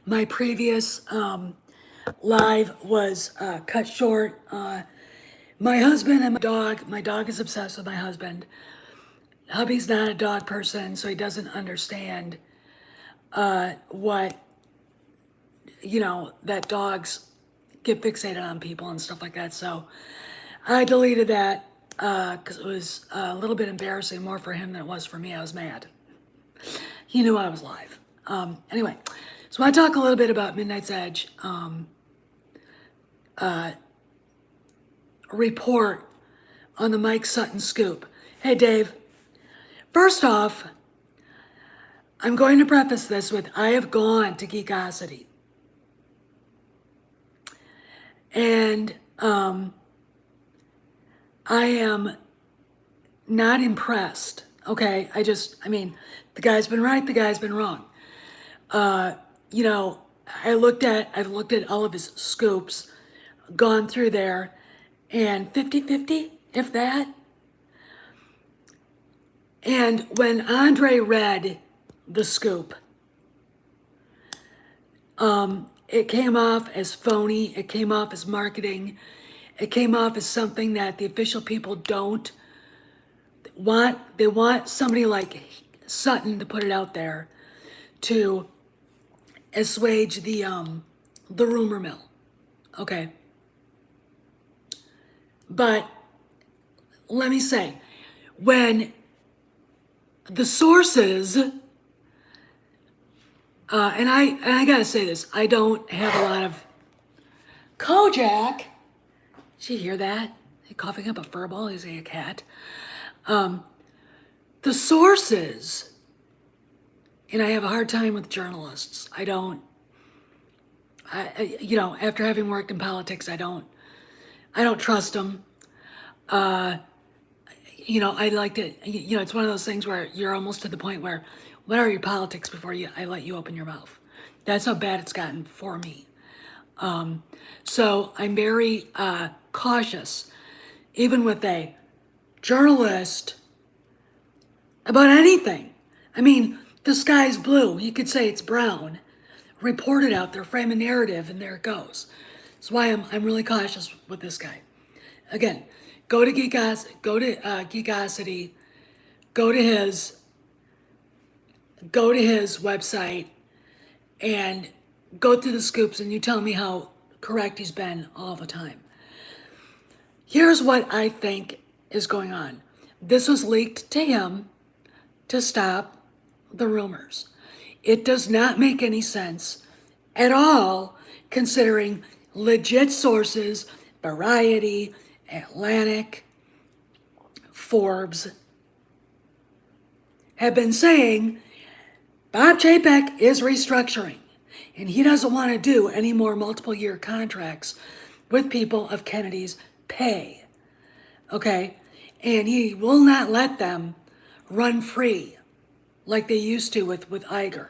My previous live was cut short. My husband and my dog is obsessed with my husband. Hubby's not a dog person, so he doesn't understand what, that dogs get fixated on people and stuff like that. So I deleted that because it was a little bit embarrassing, more for him than it was for me. I was mad. He knew I was live. Anyway, so I talk a little bit about Midnight's Edge report on the Mike Sutton Scoop. Hey, Dave. First off, I'm going to preface this with I have gone to Geekosity. And I am not impressed. Okay, the guy's been right, the guy's been wrong. I've looked at all of his scoops, gone through there, and 50-50, if that. And when Andre read the scoop, it came off as phony, it came off as marketing, it came off as something that the official people don't want. They want somebody like Sutton to put it out there to assuage the rumor mill. Okay. But let me say, when the sources, and I gotta say this, I don't have a lot of Kojak. Did you hear that? He coughing up a fur ball? Is he a cat? The sources, and I have a hard time with journalists. After having worked in politics, I don't trust them. I like to, it's one of those things where you're almost to the point where, what are your politics before I let you open your mouth? That's how bad it's gotten for me. So I'm very cautious, even with a journalist, about anything. I mean, the sky's blue. You could say it's brown. Report it out there, frame a narrative, and there it goes. That's why I'm really cautious with this guy. Again, go to Geekosity, go to his website, and go through the scoops, and you tell me how correct he's been all the time. Here's what I think is going on. This was leaked to him to stop the rumors. It does not make any sense at all, considering legit sources, Variety, Atlantic, Forbes, have been saying Bob Chapek is restructuring, and he doesn't want to do any more multiple year contracts with people of Kennedy's pay. Okay? And he will not let them run free like they used to with Iger.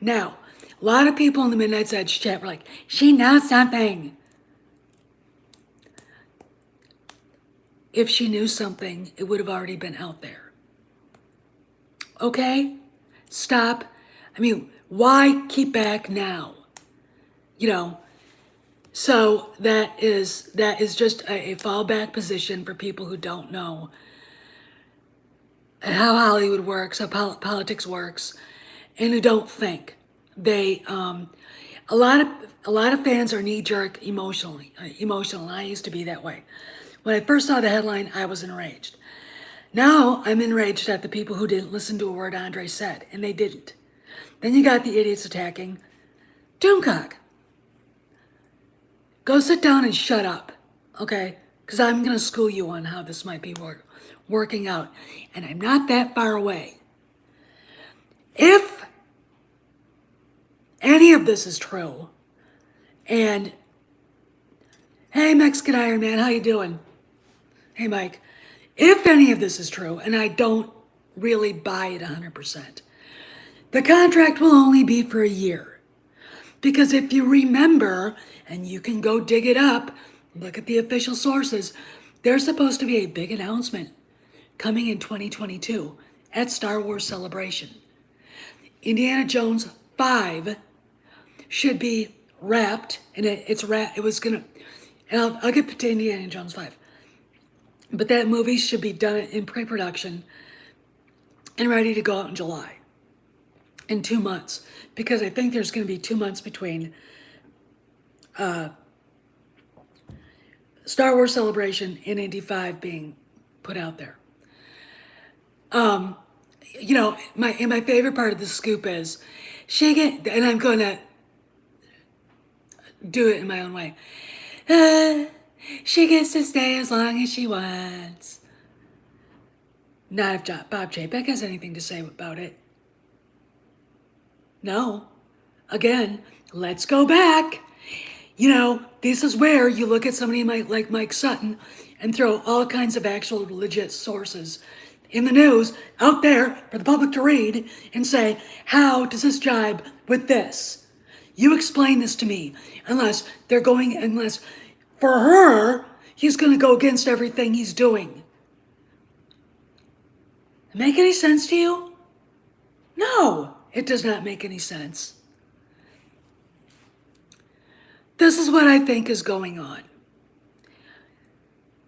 Now, a lot of people in the Midnight's Edge chat were like, she knows something. If she knew something, it would have already been out there. Okay? Stop. Why keep back now? So that is just a fallback position for people who don't know how Hollywood works, how politics works, and who don't think. A lot of fans are knee-jerk emotional, and I used to be that way. When I first saw the headline, I was enraged. Now I'm enraged at the people who didn't listen to a word Andre said, and they didn't. Then you got the idiots attacking Doomcock. Go sit down and shut up, okay? Because I'm going to school you on how this might be working out, and I'm not that far away. If any of this is true, and hey, Mexican Iron Man, how you doing? Hey, Mike. If any of this is true, and I don't really buy it 100%, the contract will only be for a year. Because if you remember, and you can go dig it up, look at the official sources, there's supposed to be a big announcement coming in 2022 at Star Wars Celebration. Indiana Jones 5 should be wrapped, and it's wrapped. It was gonna, and I'll get to Indiana Jones 5, but that movie should be done in pre-production and ready to go out in July, in 2 months, because I think there's going to be 2 months between Star Wars Celebration and Indy 5 being put out there. My favorite part of the scoop is and I'm going to do it in my own way. She gets to stay as long as she wants. Not if Bob Chapek has anything to say about it. No. Again, let's go back. This is where you look at somebody like Mike Sutton and throw all kinds of actual legit sources in the news out there for the public to read and say, how does this jibe with this? You explain this to me. Unless for her, he's going to go against everything he's doing. Make any sense to you? No, it does not make any sense. This is what I think is going on.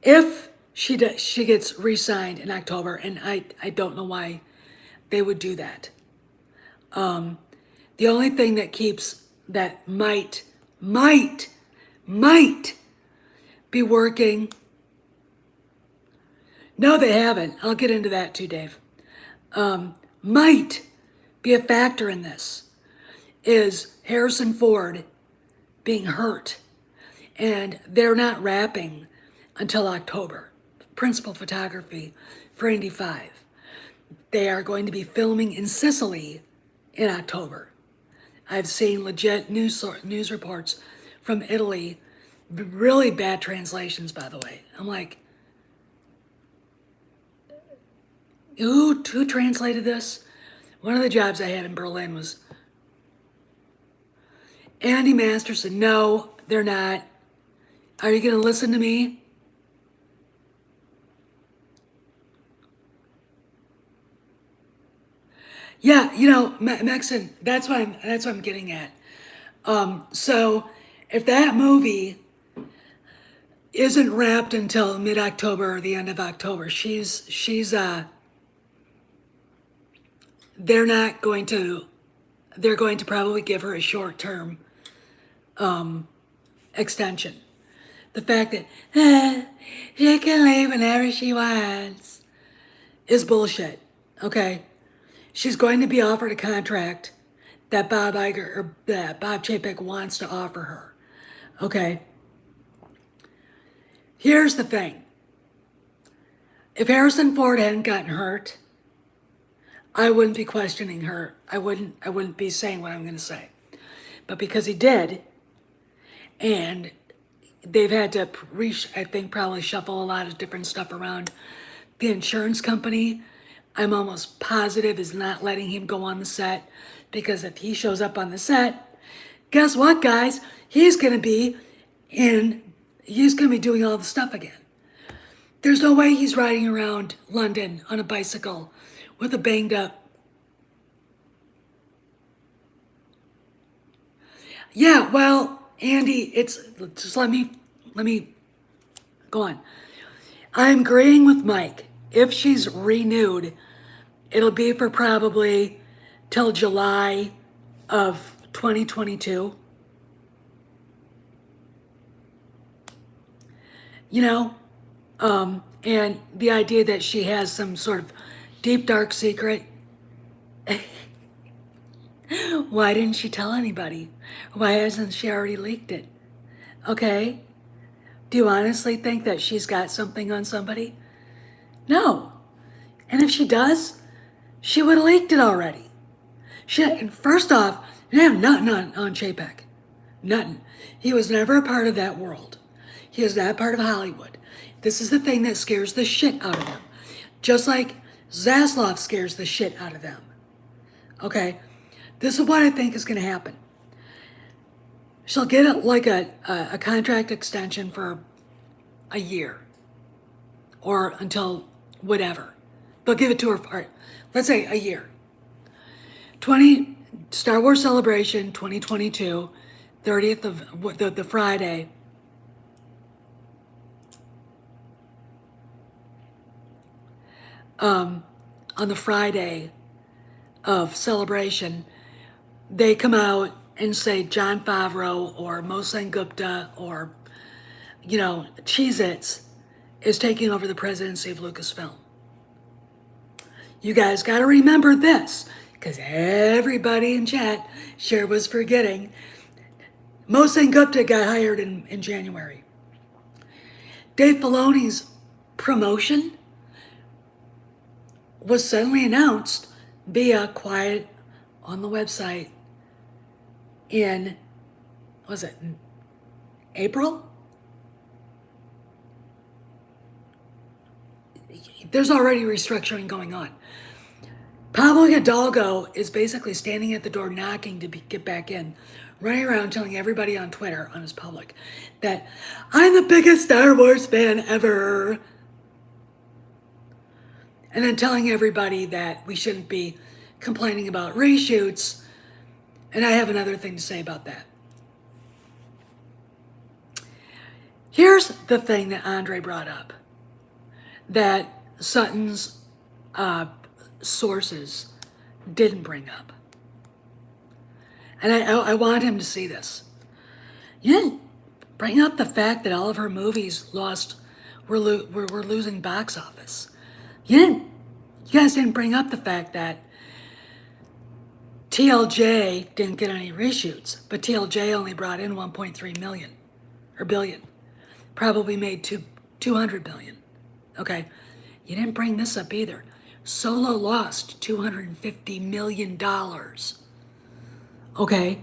If she gets re-signed in October, and I don't know why they would do that. The only thing that might be working. No, they haven't. I'll get into that too, Dave. Might be a factor in this is Harrison Ford being hurt, and they're not wrapping until October. Principal photography for Indy 5. They are going to be filming in Sicily in October. I've seen legit news reports from Italy, really bad translations, by the way. I'm like, who translated this? One of the jobs I had in Berlin was Andy Masterson. No, they're not. Are you going to listen to me? Yeah, Mexican. That's what I'm getting at. So if that movie isn't wrapped until mid-October or the end of October, they're going to probably give her a short-term extension. The fact that she can leave whenever she wants is bullshit. Okay, she's going to be offered a contract that Bob Chapek wants to offer her. Okay. Here's the thing. If Harrison Ford hadn't gotten hurt, I wouldn't be questioning her. I wouldn't be saying what I'm going to say. But because he did, and they've had to I think probably shuffle a lot of different stuff around. The insurance company, I'm almost positive, is not letting him go on the set, because if he shows up on the set, guess what, guys? He's going to be doing all the stuff again. There's no way he's riding around London on a bicycle with a banged up. Yeah, well, Andy, just let me go on. I'm agreeing with Mike. If she's renewed, it'll be for probably till July of 2022. And the idea that she has some sort of deep, dark secret. Why didn't she tell anybody? Why hasn't she already leaked it? Okay? Do you honestly think that she's got something on somebody? No. And if she does, she would have leaked it already. First off, she didn't have nothing on Chapek. Nothing. He was never a part of that world. He is not part of Hollywood. This is the thing that scares the shit out of them. Just like Zaslav scares the shit out of them. Okay? This is what I think is going to happen. She'll get a contract extension for a year. Or until whatever. They'll give it to her for, let's say, a year. Star Wars Celebration 2022, 30th of the Friday. On the Friday of Celebration, they come out and say Jon Favreau or Mohsen Gupta or, Cheez-Its is taking over the presidency of Lucasfilm. You guys got to remember this, because everybody in chat sure was forgetting. Mohsen Gupta got hired in January. Dave Filoni's promotion was suddenly announced via quiet on the website in, was it April? There's already restructuring going on. Pablo Hidalgo is basically standing at the door knocking to get back in, running around telling everybody on Twitter, on his public, that I'm the biggest Star Wars fan ever. And then telling everybody that we shouldn't be complaining about reshoots. And I have another thing to say about that. Here's the thing that Andre brought up, that Sutton's sources didn't bring up. And I want him to see this. You didn't bring up the fact that all of her movies were losing box office. You guys didn't bring up the fact that TLJ didn't get any reshoots, but TLJ only brought in 1.3 million or billion. Probably made 200 billion. Okay. You didn't bring this up either. Solo lost $250 million. Okay.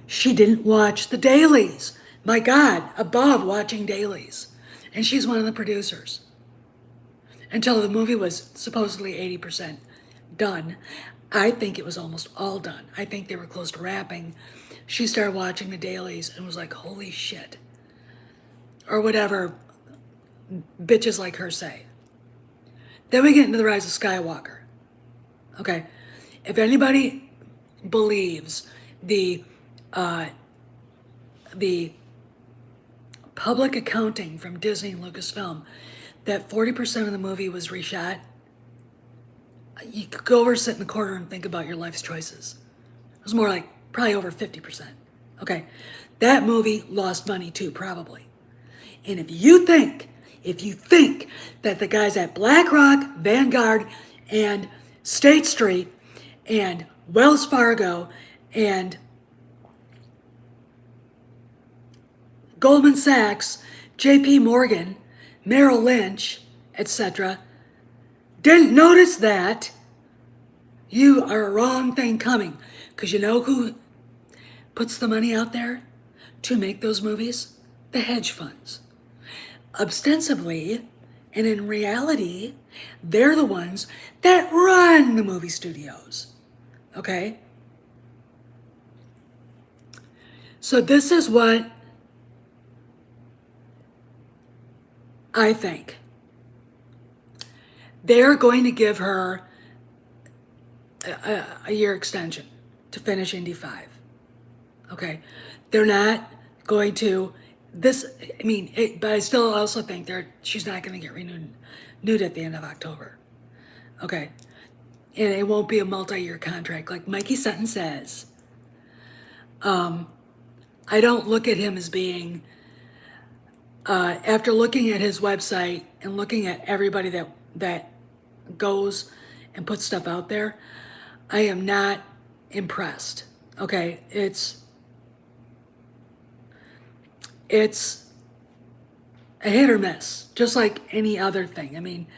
She didn't watch the dailies. My God, above watching dailies. And she's one of the producers. Until the movie was supposedly 80% done. I think it was almost all done. I think they were close to wrapping. She started watching the dailies and was like, holy shit. Or whatever bitches like her say. Then we get into The Rise of Skywalker. Okay. If anybody believes the public accounting from Disney and Lucasfilm that 40% of the movie was reshot, you could go over, sit in the corner, and think about your life's choices. It was more like probably over 50%. Okay. That movie lost money too, probably. And if you think that the guys at BlackRock, Vanguard, and State Street, and Wells Fargo, and Goldman Sachs, JP Morgan, Merrill Lynch, etc., didn't notice that, you are a wrong thing coming. Because you know who puts the money out there to make those movies? The hedge funds. Ostensibly, and in reality, they're the ones that run the movie studios. Okay? So this is what I think. They're going to give her a year extension to finish Indy 5. Okay? They're not going to... but I still also think she's not going to get renewed at the end of October. Okay. And it won't be a multi-year contract like Mikey Sutton says. I don't look at him as being, after looking at his website and looking at everybody that goes and puts stuff out there, I am not impressed. Okay. It's a hit or miss, just like any other thing.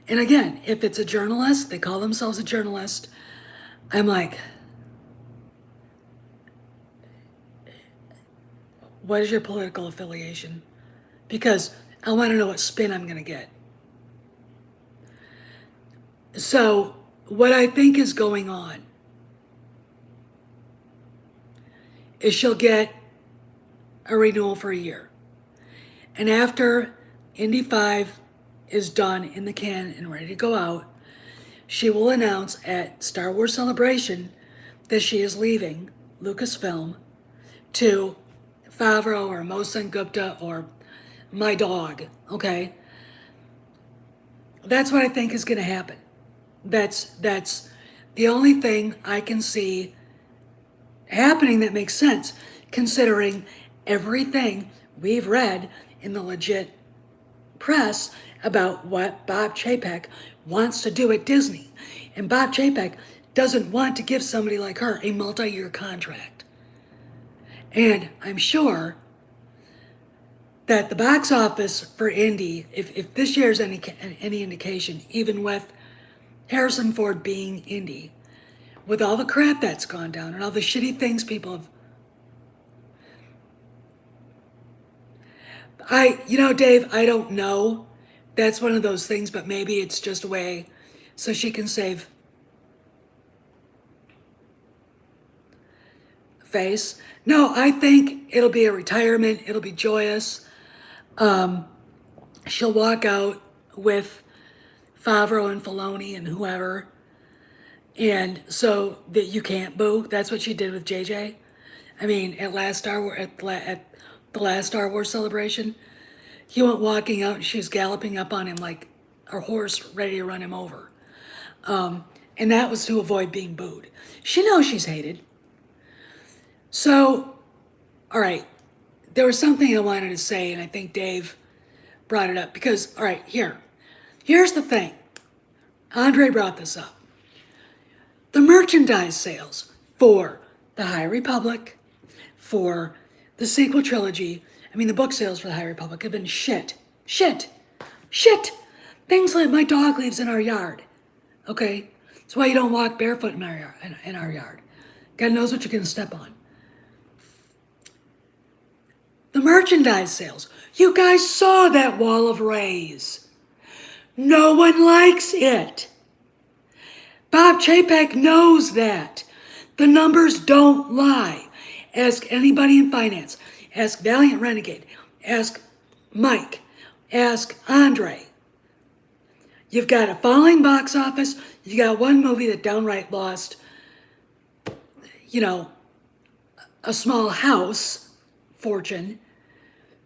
And again, if it's a journalist, they call themselves a journalist, I'm like, what is your political affiliation? Because I want to know what spin I'm going to get. So what I think is going on is she'll get a renewal for a year. And after Indy 5 is done in the can and ready to go out, she will announce at Star Wars Celebration that she is leaving Lucasfilm to Favreau or Mohsen Gupta or my dog, okay? That's what I think is going to happen. That's the only thing I can see happening that makes sense, considering everything we've read in the legit press about what Bob Chapek wants to do at Disney. And Bob Chapek doesn't want to give somebody like her a multi-year contract. And I'm sure that the box office for Indy, if this year's any indication, even with Harrison Ford being Indy, with all the crap that's gone down and all the shitty things people have, Dave, I don't know. That's one of those things, but maybe it's just a way so she can save face. No, I think it'll be a retirement. It'll be joyous. She'll walk out with Favreau and Filoni and whoever, and so that you can't boo. That's what she did with JJ. I mean, at the last Star Wars celebration, he went walking out and she was galloping up on him like a horse ready to run him over. And that was to avoid being booed. She knows she's hated. So, all right, there was something I wanted to say, and I think Dave brought it up because, all right, here's the thing. Andre brought this up. The merchandise sales for the High Republic, for the sequel trilogy, the book sales for the High Republic have been shit. Shit. Shit. Things like my dog lives in our yard. Okay? That's why you don't walk barefoot in our yard. God knows what you're going to step on. The merchandise sales. You guys saw that wall of rays. No one likes it. Bob Chapek knows that. The numbers don't lie. Ask anybody in finance. Ask Valiant Renegade. Ask Mike. Ask Andre. You've got a falling box office. You got one movie that downright lost, a small house fortune,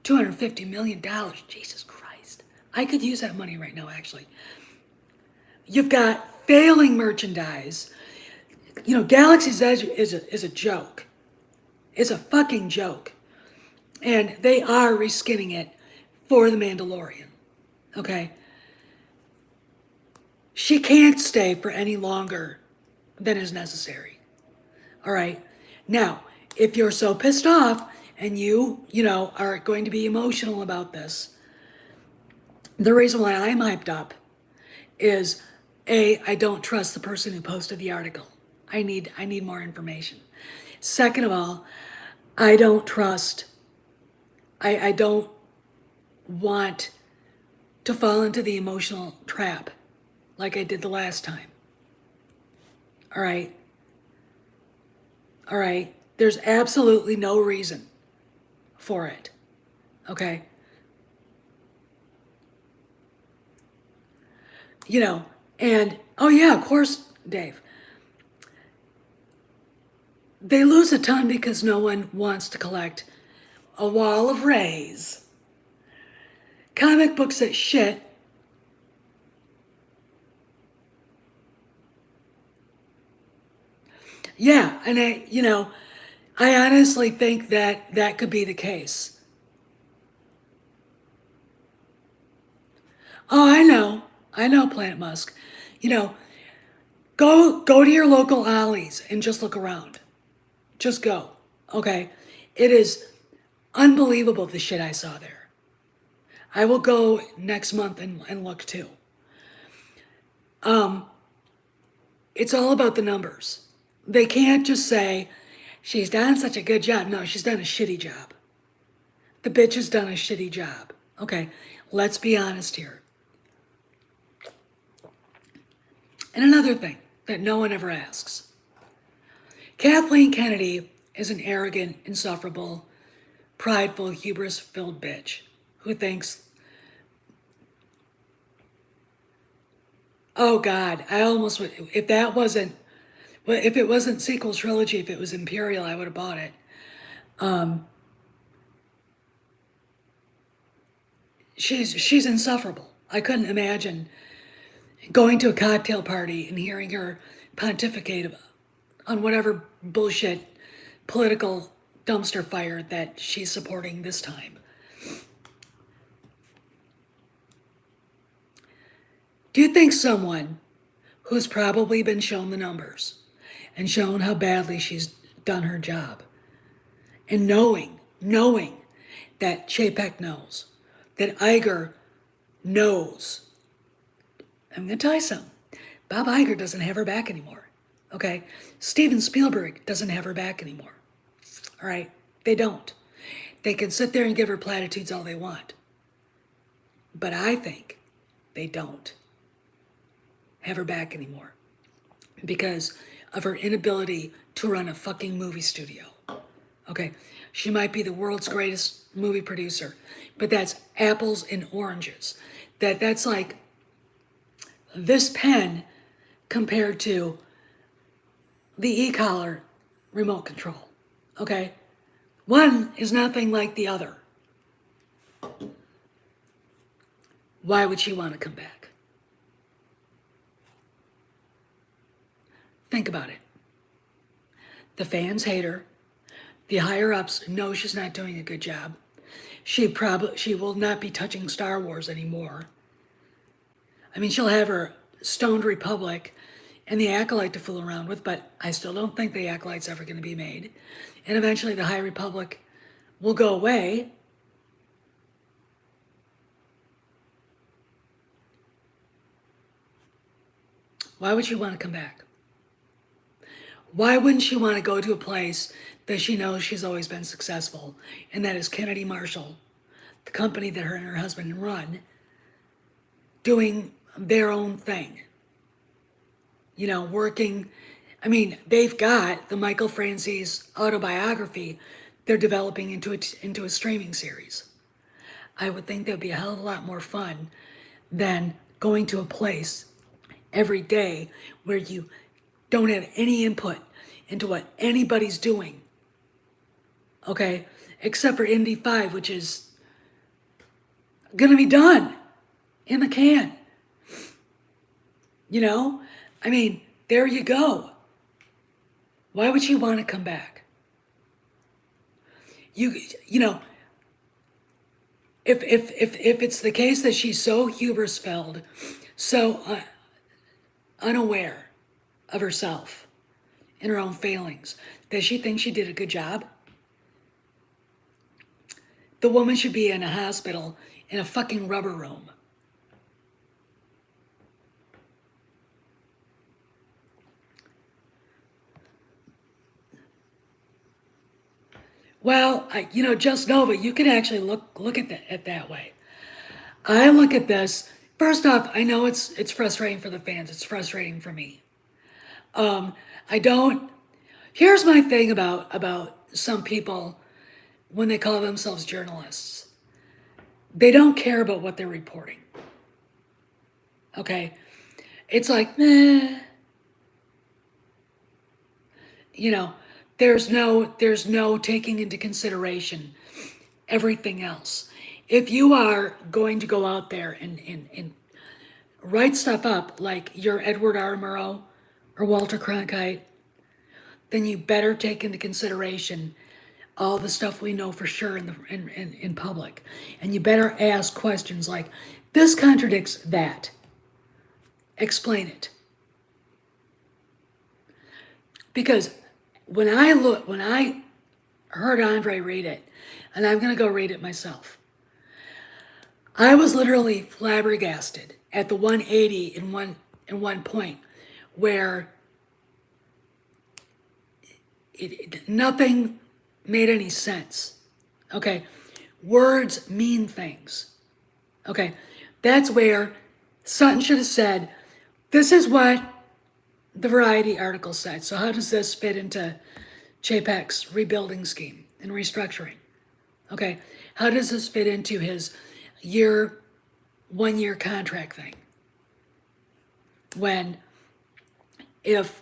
$250 million. Jesus Christ. I could use that money right now, actually. You've got failing merchandise. Galaxy's Edge is a joke. It's a fucking joke. And they are reskinning it for The Mandalorian. Okay? She can't stay for any longer than is necessary. All right? Now, if you're so pissed off and you are going to be emotional about this, the reason why I'm hyped up is, A, I don't trust the person who posted the article. I need more information. Second of all, I don't want to fall into the emotional trap like I did the last time. All right? All right? There's absolutely no reason for it. Okay? And, oh yeah, of course, Dave. They lose a ton because no one wants to collect a wall of rays. Comic books that shit. Yeah, and I honestly think that could be the case. Oh, I know, Planet Musk. Go to your local alleys and just look around. Just go, okay? It is unbelievable the shit I saw there. I will go next month and look too. It's all about the numbers. They can't just say, she's done such a good job. No, she's done a shitty job. The bitch has done a shitty job. Okay, let's be honest here. And another thing that no one ever asks. Kathleen Kennedy is an arrogant, insufferable, prideful, hubris-filled bitch who thinks, oh God, I almost, if that wasn't But if it wasn't sequel trilogy, if it was Imperial, I would have bought it. She's insufferable. I couldn't imagine going to a cocktail party and hearing her pontificate on whatever bullshit political dumpster fire that she's supporting this time. Do you think someone who's probably been shown the numbers and shown how badly she's done her job, and knowing that Chapek knows, that Iger knows, I'm going to tell you something. Bob Iger doesn't have her back anymore. Okay? Steven Spielberg doesn't have her back anymore. All right? They don't. They can sit there and give her platitudes all they want. But I think they don't have her back anymore because of her inability to run a fucking movie studio. Okay? She might be the world's greatest movie producer, but that's apples and oranges. That's like this pen compared to the e-collar remote control. Okay? One is nothing like the other. Why would she want to come back? Think about it. The fans hate her. The higher-ups know she's not doing a good job. She will not be touching Star Wars anymore. I mean, she'll have her Stoned Republic and the Acolyte to fool around with, but I still don't think the Acolyte's ever going to be made. And eventually the High Republic will go away. Why would she want to come back? Why wouldn't she want to go to a place that she knows she's always been successful, and that is Kennedy Marshall, the company that her and her husband run, doing their own thing? You know, working. I mean, they've got the Michael Franzese autobiography they're developing into a streaming series. I would think that would be a hell of a lot more fun than going to a place every day where you don't have any input into what anybody's doing. Okay? Except for Indy 5, which is gonna be done in the can. You know? I mean, there you go. Why would she want to come back? You know, if it's the case that she's so hubris-filled, so unaware of herself and her own failings, that she thinks she did a good job, the woman should be in a hospital in a fucking rubber room. Well, Just Nova, you can actually look at it that way. I look at this, first off, I know it's frustrating for the fans. It's frustrating for me. Here's my thing about some people when they call themselves journalists. They don't care about what they're reporting. Okay? It's like, meh. There's no taking into consideration everything else. If you are going to go out there and write stuff up like you're Edward R. Murrow or Walter Cronkite, then you better take into consideration all the stuff we know for sure in public. And you better ask questions like, this contradicts that. Explain it. Because when I heard Andre read it, and I'm going to go read it myself, I was literally flabbergasted at the 180 in one point where nothing made any sense. Okay, words mean things. Okay, that's where Sutton should have said, this is what the Variety article said. So how does this fit into Chapek's rebuilding scheme and restructuring? Okay, how does this fit into his 1 year contract thing? When if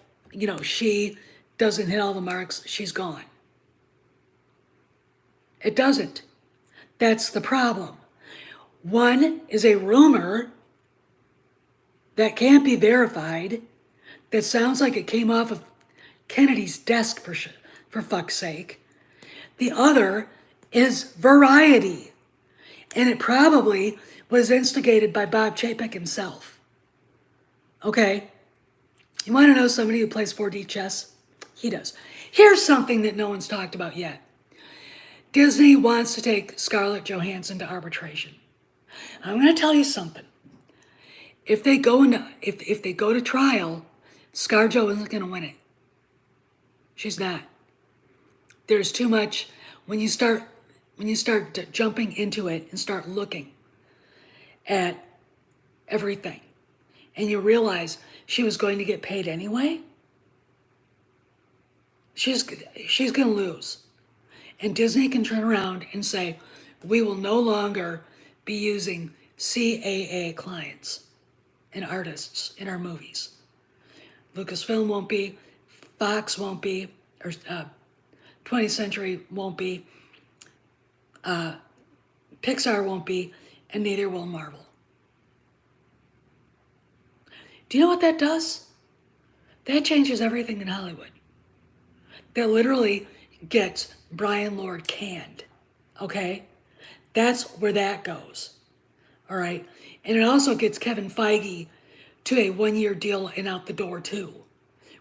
she doesn't hit all the marks, she's gone. It doesn't. That's the problem. One is a rumor that can't be verified, that sounds like it came off of Kennedy's desk for fuck's sake. The other is variety, and it probably was instigated by Bob Chapek himself. Okay? You want to know somebody who plays 4D chess? He does. Here's something that no one's talked about yet. Disney wants to take Scarlett Johansson to arbitration. I'm going to tell you something. If they go to trial, ScarJo isn't going to win it. She's not. There's too much when you start jumping into it and start looking at everything, and you realize she was going to get paid anyway. She's going to lose. And Disney can turn around and say, we will no longer be using CAA clients and artists in our movies. Lucasfilm won't be, Fox won't be, or 20th Century won't be, Pixar won't be, and neither will Marvel. Do you know what that does? That changes everything in Hollywood. That literally gets Brian Lord canned, okay? That's where that goes, all right? And it also gets Kevin Feige to a one-year deal and out the door too,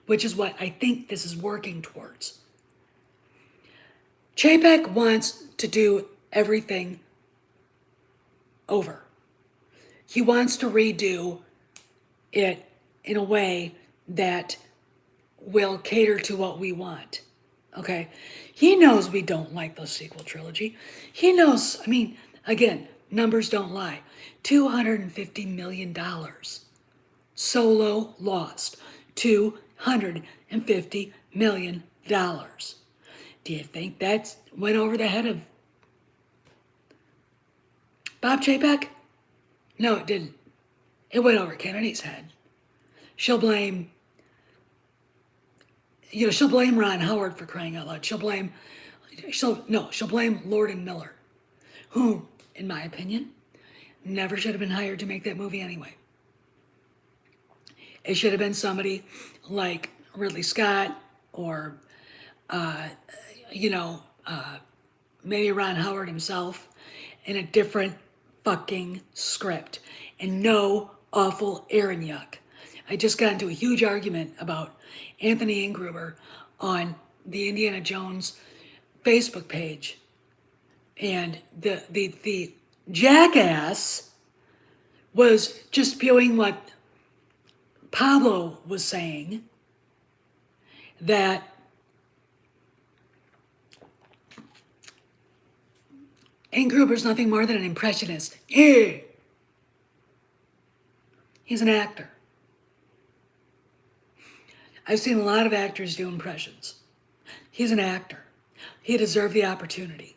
which is what I think this is working towards. Chapek wants to do everything over. He wants to redo it in a way that will cater to what we want. Okay? He knows we don't like the sequel trilogy. He knows, again, numbers don't lie. $250 million. Solo lost $250 million. Do you think that went over the head of Bob Chapek? No, it didn't. It went over Kennedy's head. She'll blame Ron Howard for crying out loud. She'll blame Lord and Miller, who, in my opinion, never should have been hired to make that movie anyway. It should have been somebody like Ridley Scott or, maybe Ron Howard himself in a different fucking script. And no awful Aaron Yuck. I just got into a huge argument about Anthony Ingruber on the Indiana Jones Facebook page. And the jackass was just spewing what Pablo was saying, that Ingruber's nothing more than an impressionist. He's an actor. I've seen a lot of actors do impressions. He's an actor. He deserved the opportunity.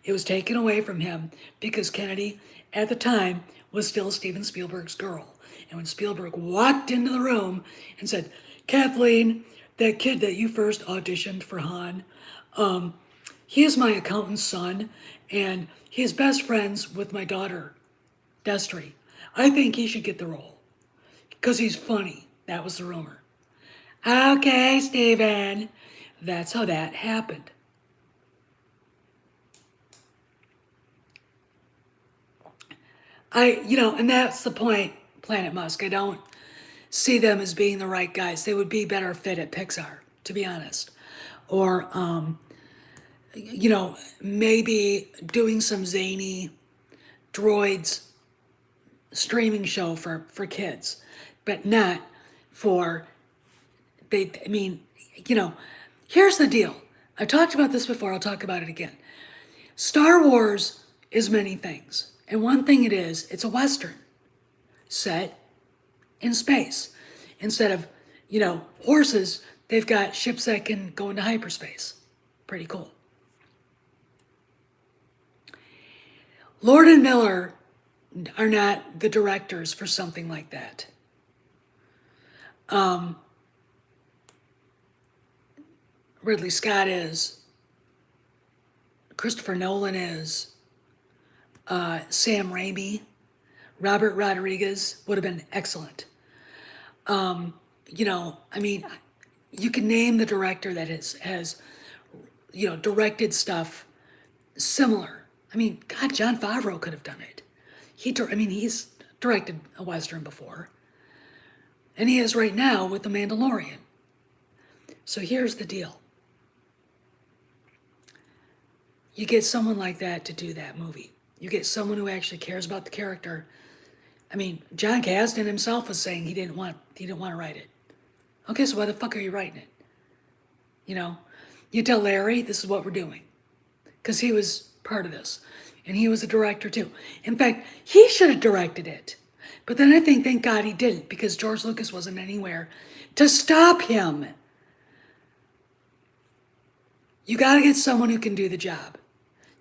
It was taken away from him because Kennedy, at the time, was still Steven Spielberg's girl. And when Spielberg walked into the room and said, Kathleen, that kid that you first auditioned for Han, he is my accountant's son, and he is best friends with my daughter, Destry. I think he should get the role because he's funny. That was the rumor. Okay, Steven. That's how that happened. And that's the point, Planet Musk. I don't see them as being the right guys. They would be better fit at Pixar, to be honest. Or, maybe doing some zany droids streaming show for kids, but not for, here's the deal. I've talked about this before, I'll talk about it again. Star Wars is many things, and one thing it's a Western set in space. Instead of, horses, they've got ships that can go into hyperspace. Pretty cool. Lord and Miller are not the directors for something like that. Ridley Scott is, Christopher Nolan is, Sam Raimi, Robert Rodriguez would have been excellent. I mean, you can name the director that has directed stuff similar. I mean, God, Jon Favreau could have done it. He's directed a Western before. And he is right now with The Mandalorian. So here's the deal. You get someone like that to do that movie. You get someone who actually cares about the character. I mean, John Kasdan himself was saying he didn't want to write it. Okay, so why the fuck are you writing it? You tell Larry this is what we're doing. Because he was part of this. And he was a director too. In fact, he should have directed it. But then I think, thank God he didn't, because George Lucas wasn't anywhere to stop him. You got to get someone who can do the job.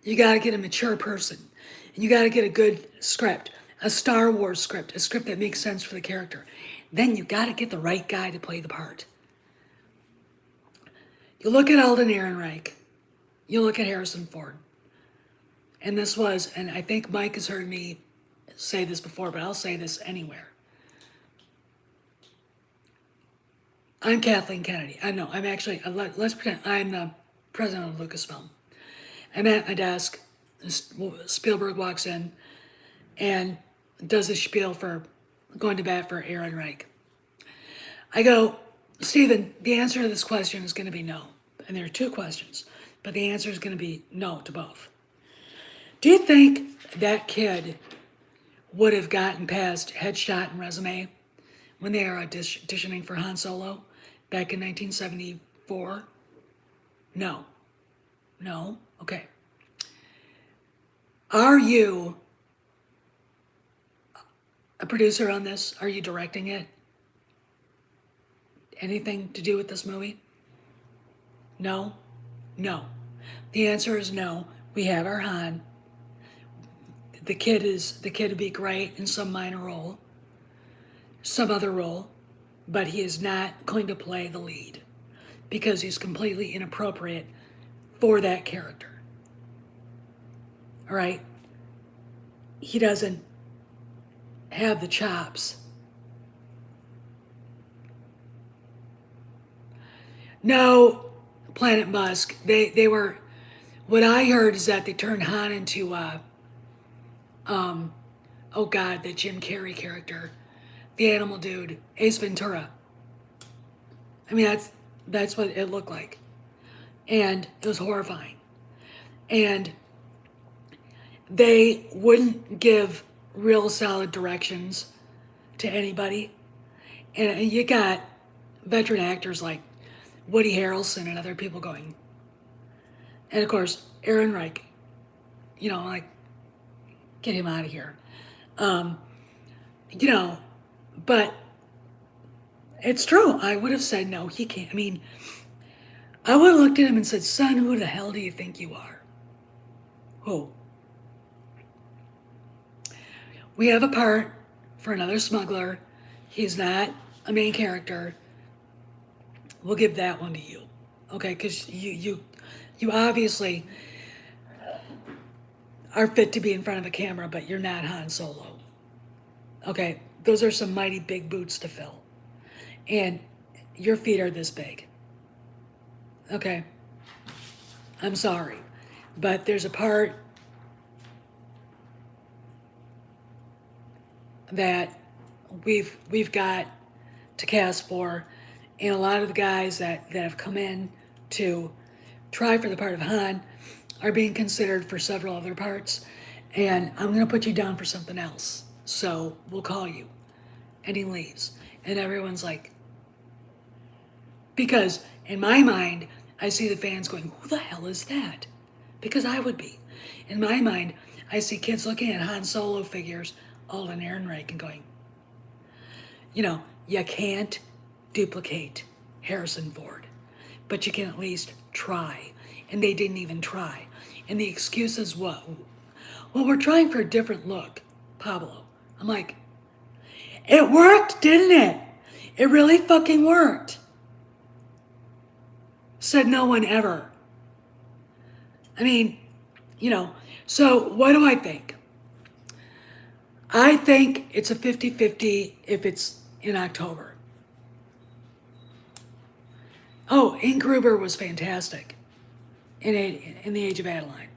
You got to get a mature person. And you got to get a good script, a Star Wars script, a script that makes sense for the character. Then you got to get the right guy to play the part. You look at Alden Ehrenreich. You look at Harrison Ford. And I think Mike has heard me say this before, but I'll say this anywhere. I'm Kathleen Kennedy. I'm actually, let's pretend I'm the president of Lucasfilm. I'm at my desk. Spielberg walks in and does a spiel for going to bat for Ehrenreich. I go, Stephen, the answer to this question is going to be no. And there are two questions, but the answer is going to be no to both. Do you think that kid would have gotten past headshot and resume when they are auditioning for Han Solo back in 1974? No. No? Okay. Are you a producer on this? Are you directing it? Anything to do with this movie? No? No. The answer is no. We have our Han. The kid would be great in some minor role, some other role, but he is not going to play the lead because he's completely inappropriate for that character. All right? He doesn't have the chops. No, Planet Musk. They were. What I heard is that they turned Han into oh God, the Jim Carrey character, the animal dude, Ace Ventura. I mean, that's what it looked like, and it was horrifying. And they wouldn't give real solid directions to anybody, and you got veteran actors like Woody Harrelson and other people going, and of course Ehrenreich, like, get him out of here. But it's true. I would have said, no, he can't. I mean, I would have looked at him and said, son, who the hell do you think you are? Who? We have a part for another smuggler. He's not a main character. We'll give that one to you. Okay, because you obviously are fit to be in front of the camera, but you're not Han Solo. Okay, those are some mighty big boots to fill. And your feet are this big. Okay, I'm sorry, but there's a part that we've got to cast for, and a lot of the guys that have come in to try for the part of Han are being considered for several other parts, and I'm going to put you down for something else. So we'll call you. And he leaves. And everyone's like, because in my mind, I see the fans going, who the hell is that? Because I would be. In my mind, I see kids looking at Han Solo figures, Alden Ehrenreich, and going, you can't duplicate Harrison Ford, but you can at least try. And they didn't even try. And the excuse is what? Well, we're trying for a different look, Pablo. I'm like, it worked, didn't it? It really fucking worked. Said no one ever. I mean, you know, so what do I think? I think it's a 50-50 if it's in October. Oh, Inge Gruber was fantastic in The Age of Adeline.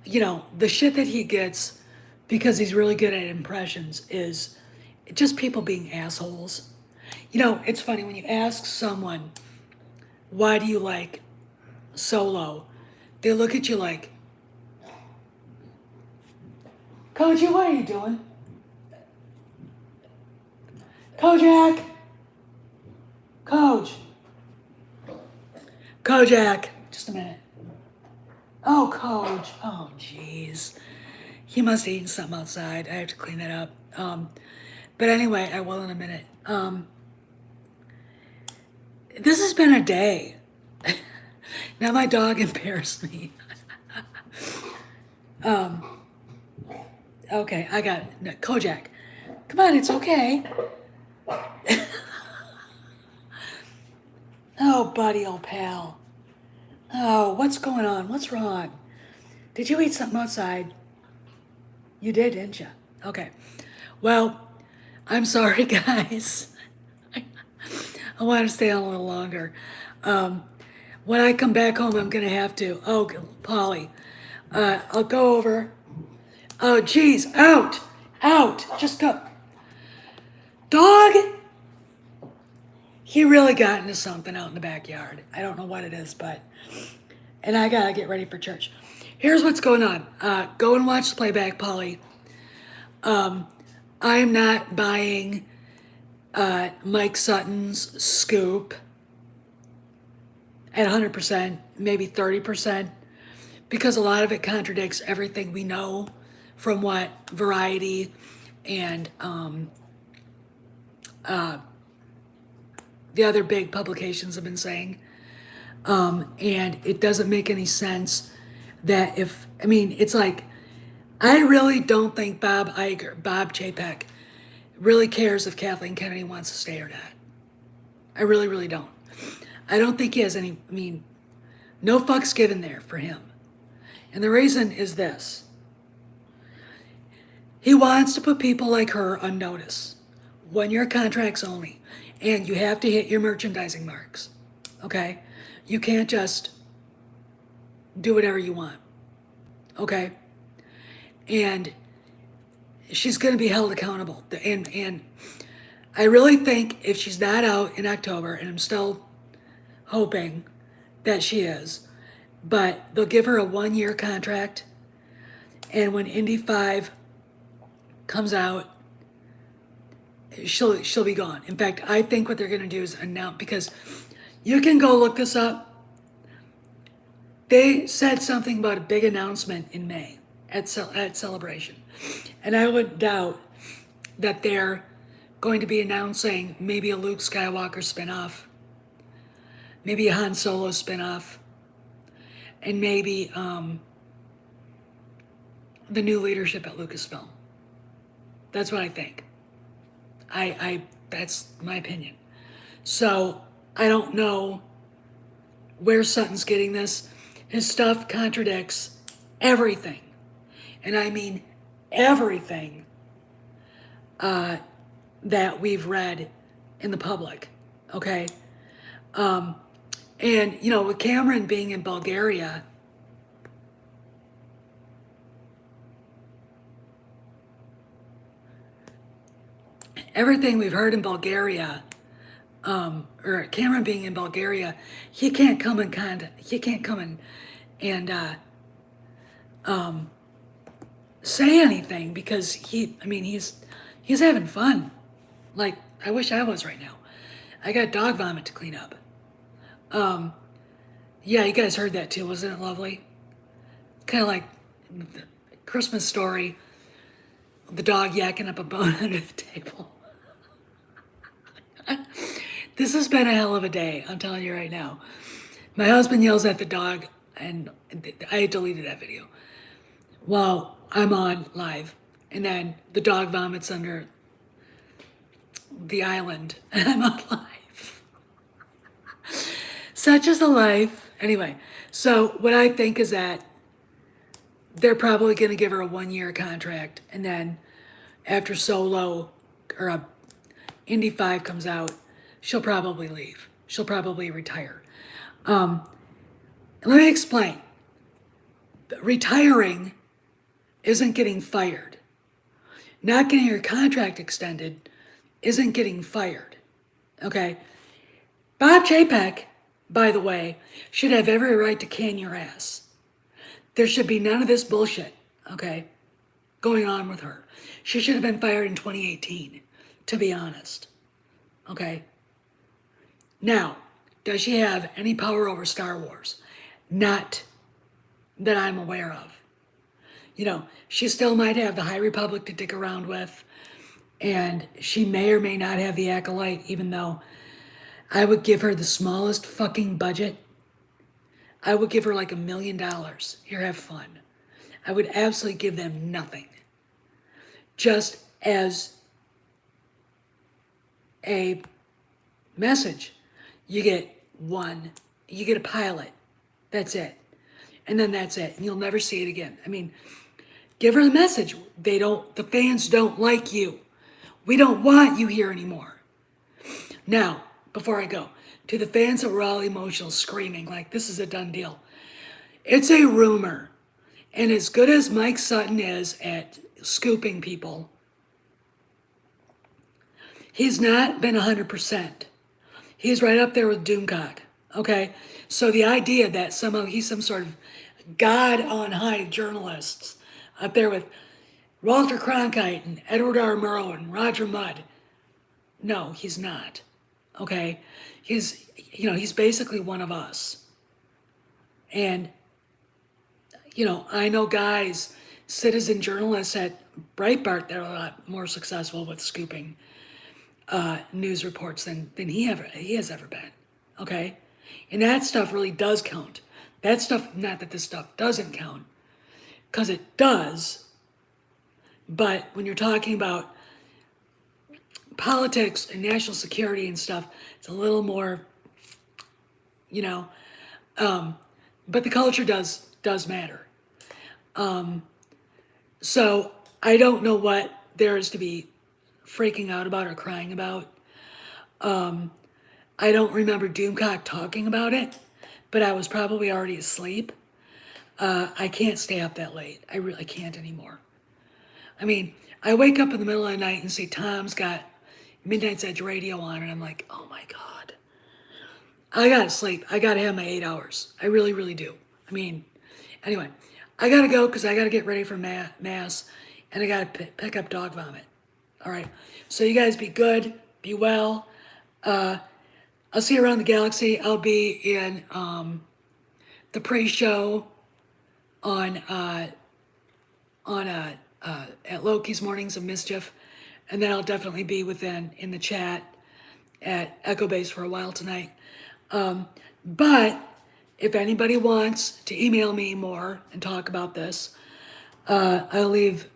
You know, the shit that he gets because he's really good at impressions is just people being assholes. You know, it's funny when you ask someone, why do you like Solo? They look at you like, Koji, what are you doing? Kojak! Kojak! Just a minute. Oh, Coj. Oh, jeez. He must have eaten something outside. I have to clean that up. But anyway, I will in a minute. This has been a day. Now my dog embarrassed me. Okay, I got it. No, Kojak. Come on, it's okay. Oh, buddy, old pal. Oh, what's going on? What's wrong? Did you eat something outside? You did, didn't you? Okay. Well, I'm sorry, guys. I want to stay on a little longer. When I come back home, I'm going to have to. Oh, Polly. I'll go over. Oh, geez. Out. Out. Just go. Dog. He really got into something out in the backyard. I don't know what it is, but. And I got to get ready for church. Here's what's going on. Go and watch the playback, Polly. I am not buying Mike Sutton's Scoop at 100%, maybe 30%, because a lot of it contradicts everything we know from what Variety and the other big publications have been saying. And it doesn't make any sense that it's like, I really don't think Bob Chapek really cares if Kathleen Kennedy wants to stay or not. I really, really don't. I don't think he has any, no fucks given there for him. And the reason is this. He wants to put people like her on notice. 1-year contracts only. And you have to hit your merchandising marks. Okay? You can't just do whatever you want. Okay? And she's going to be held accountable. And I really think if she's not out in October, and I'm still hoping that she is, but they'll give her a 1-year contract. And when Indy 5 comes out, she'll be gone. In fact, I think what they're going to do is announce, because you can go look this up. They said something about a big announcement in May at Celebration. And I would doubt that they're going to be announcing maybe a Luke Skywalker spinoff, maybe a Han Solo spinoff, and maybe the new leadership at Lucasfilm. That's what I think. That's my opinion. So I don't know where Sutton's getting this. His stuff contradicts everything. And I mean everything that we've read in the public. Okay? And, with Cameron being in Bulgaria, everything we've heard in Bulgaria, or Cameron being in Bulgaria, he can't come and say anything because he's having fun. Like, I wish I was right now. I got dog vomit to clean up. Yeah, you guys heard that too. Wasn't it lovely? Kind of like the Christmas Story, the dog yakking up a bone under the table. This has been a hell of a day, I'm telling you right now. My husband yells at the dog, and I deleted that video while I'm on live. And then the dog vomits under the island, and I'm on live. Such is the life. Anyway, so what I think is that they're probably going to give her a 1 year contract, and then after Solo or Indy 5 comes out, she'll probably leave. She'll probably retire. Let me explain. Retiring isn't getting fired. Not getting your contract extended isn't getting fired. Okay? Bob Chapek, by the way, should have every right to can your ass. There should be none of this bullshit, okay, going on with her. She should have been fired in 2018, to be honest. Okay? Now, does she have any power over Star Wars? Not that I'm aware of. You know, she still might have the High Republic to dick around with, and she may or may not have the Acolyte, even though I would give her the smallest fucking budget. I would give her like $1 million. Here, have fun. I would absolutely give them nothing. Just as a message, you get a pilot. That's it. And then that's it. And you'll never see it again. I mean, give her the message. The fans don't like you. We don't want you here anymore. Now, before I go, to the fans that were all emotional, screaming like this is a done deal. It's a rumor. And as good as Mike Sutton is at scooping people, he's not been 100%. He's right up there with Doomcock. Okay? So the idea that somehow he's some sort of God on high journalists up there with Walter Cronkite and Edward R. Murrow and Roger Mudd. No, he's not. Okay? He's basically one of us. And, I know guys, citizen journalists at Breitbart that are a lot more successful with scooping news reports than he has ever been. Okay? And that stuff really does count. That stuff, not that this stuff doesn't count, because it does. But when you're talking about politics and national security and stuff, it's a little more, but the culture does matter. So I don't know what there is to be freaking out about or crying about. I don't remember Doomcock talking about it, but I was probably already asleep. I can't stay up that late. I really can't anymore. I mean, I wake up in the middle of the night and see Tom's got Midnight's Edge radio on, and I'm like, oh my God. I gotta sleep. I gotta have my 8 hours. I really, really do. I mean, anyway, I gotta go because I gotta get ready for mass, and I gotta pick up dog vomit. All right. So you guys be good, be well. I'll see you around the galaxy. I'll be in the pre-show on at Loki's Mornings of Mischief, and then I'll definitely be in the chat at Echo Base for a while tonight. But if anybody wants to email me more and talk about this, I'll leave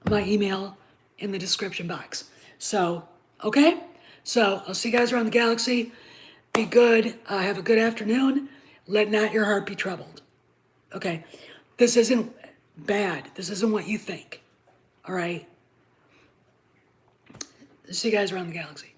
my email in the description box. So, okay? So, I'll see you guys around the galaxy. Be good. Have a good afternoon. Let not your heart be troubled. Okay? This isn't bad. This isn't what you think. All right? See you guys around the galaxy.